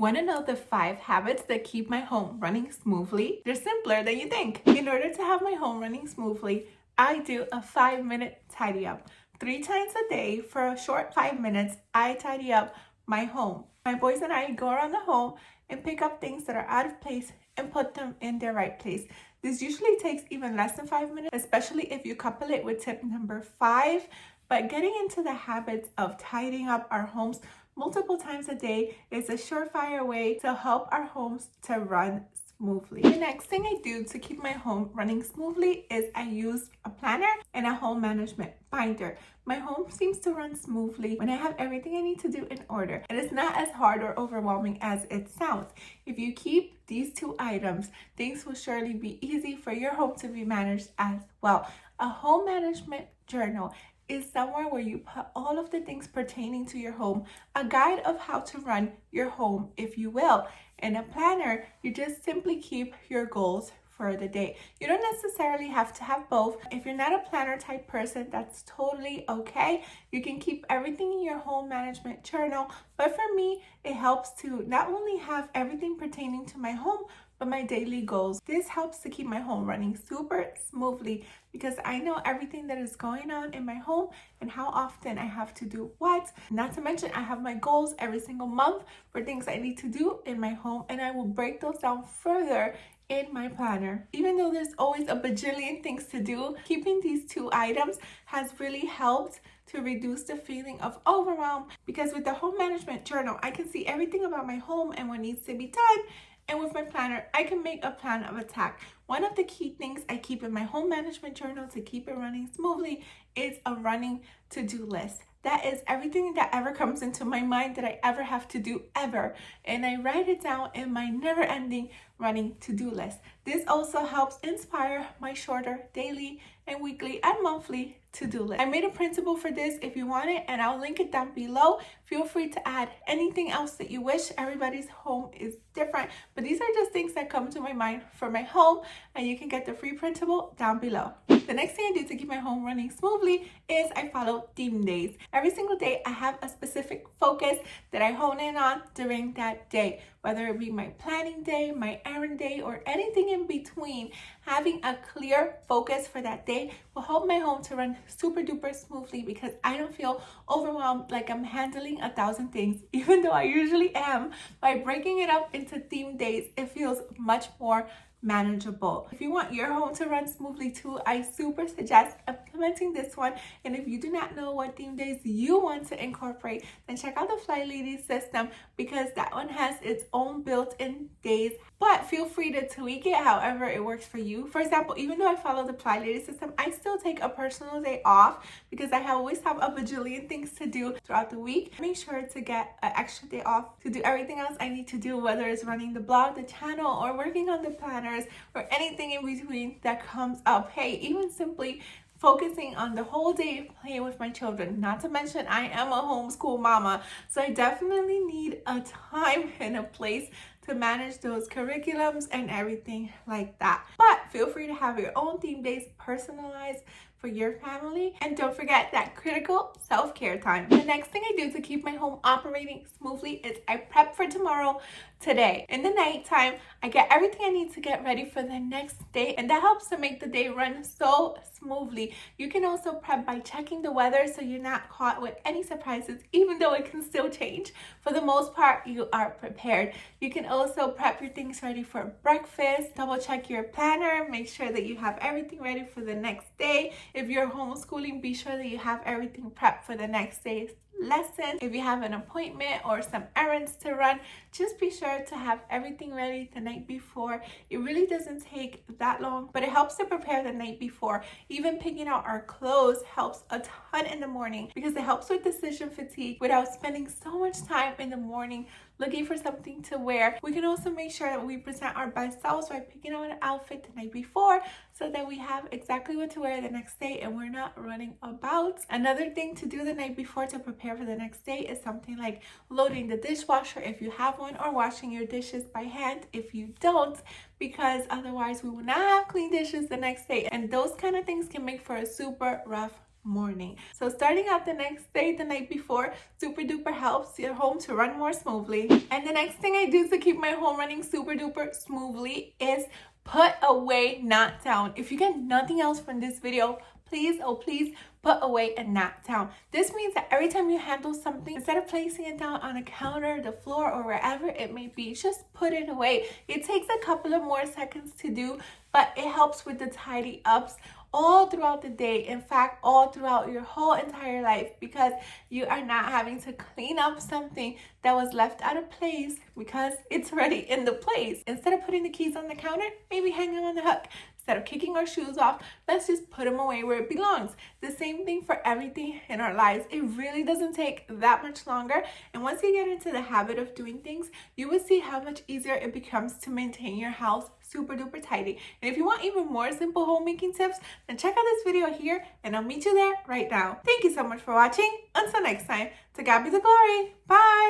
Want to know the 5 habits that keep my home running smoothly? They're simpler than you think. In order to have my home running smoothly, I do a 5-minute tidy up. 3 times a day for a short 5 minutes, I tidy up my home. My boys and I go around the home and pick up things that are out of place and put them in their right place. This usually takes even less than 5 minutes, especially if you couple it with tip number 5. But getting into the habits of tidying up our homes multiple times a day is a surefire way to help our homes to run smoothly. The next thing I do to keep my home running smoothly is I use a planner and a home management binder. My home seems to run smoothly when I have everything I need to do in order, and it's not as hard or overwhelming as it sounds. If you keep these 2 items, things will surely be easy for your home to be managed as well. A home management journal is somewhere where you put all of the things pertaining to your home, a guide of how to run your home, if you will. In a planner, you just simply keep your goals for the day. You don't necessarily have to have both. If you're not a planner type person, that's totally okay. You can keep everything in your home management journal, but for me, it helps to not only have everything pertaining to my home, but my daily goals. This helps to keep my home running super smoothly because I know everything that is going on in my home and how often I have to do what. Not to mention, I have my goals every single month for things I need to do in my home, and I will break those down further in my planner. Even though there's always a bajillion things to do, keeping these 2 items has really helped to reduce the feeling of overwhelm, because with the home management journal, I can see everything about my home and what needs to be done. And with my planner, I can make a plan of attack. One of the key things I keep in my home management journal to keep it running smoothly is a running to-do list. That is everything that ever comes into my mind that I ever have to do ever. And I write it down in my never-ending running to-do list. This also helps inspire my shorter daily and weekly and monthly to-do list. I made a printable for this if you want it, and I'll link it down below. Feel free to add anything else that you wish. Everybody's home is different, but these are just things that come to my mind for my home, and you can get the free printable down below. The next thing I do to keep my home running smoothly is I follow theme days. Every single day I have a specific focus that I hone in on during that day, whether it be my planning day, my errand day, or anything in between. Having a clear focus for that day will help my home to run super duper smoothly because I don't feel overwhelmed like I'm handling 1,000 things, even though I usually am. By breaking it up into theme days, it feels much more manageable. If you want your home to run smoothly too, I super suggest implementing this one. And if you do not know what theme days you want to incorporate, then check out the Fly Lady system, because that one has its own built-in days, but feel free to tweak it however it works for you. For example, even though I follow the Fly Lady system, I still take a personal day off because I always have a bajillion things to do throughout the week. Make sure to get an extra day off to do everything else I need to do, whether it's running the blog, the channel, or working on the planner, or anything in between that comes up. Hey, even simply focusing on the whole day playing with my children. Not to mention, I am a homeschool mama, so I definitely need a time and a place to manage those curriculums and everything like that. But feel free to have your own theme days personalized for your family. And don't forget that critical self-care time. The next thing I do to keep my home operating smoothly is I prep for tomorrow today. In the nighttime, I get everything I need to get ready for the next day, and that helps to make the day run so smoothly. You can also prep by checking the weather so you're not caught with any surprises, even though it can still change. For the most part, you are prepared. You can also prep your things ready for breakfast, double check your planner, make sure that you have everything ready for the next day. If you're homeschooling, be sure that you have everything prepped for the next day's lesson. If you have an appointment or some errands to run, just be sure to have everything ready the night before. It really doesn't take that long, but it helps to prepare the night before. Even picking out our clothes helps a ton in the morning because it helps with decision fatigue without spending so much time in the morning looking for something to wear. We can also make sure that we present our best selves by picking out an outfit the night before so that we have exactly what to wear the next day and we're not running about. Another thing to do the night before to prepare for the next day is something like loading the dishwasher if you have one, or washing your dishes by hand if you don't, because otherwise we will not have clean dishes the next day, and those kind of things can make for a super rough morning. So starting out the next day, the night before, super duper helps your home to run more smoothly. And the next thing I do to keep my home running super duper smoothly is put away, not down. If you get nothing else from this video, please, oh please, put away and not down. This means that every time you handle something, instead of placing it down on a counter, the floor, or wherever it may be, just put it away. It takes a couple of more seconds to do, but it helps with the tidy ups all throughout the day. In fact, all throughout your whole entire life, because you are not having to clean up something that was left out of place because it's already in the place. Instead of putting the keys on the counter, maybe hang them on the hook. Instead of kicking our shoes off, let's just put them away where it belongs. The same thing for everything in our lives. It really doesn't take that much longer. And once you get into the habit of doing things, you will see how much easier it becomes to maintain your house super duper tidy. And if you want even more simple homemaking tips, then check out this video here and I'll meet you there right now. Thank you so much for watching. Until next time, to God be the glory. Bye.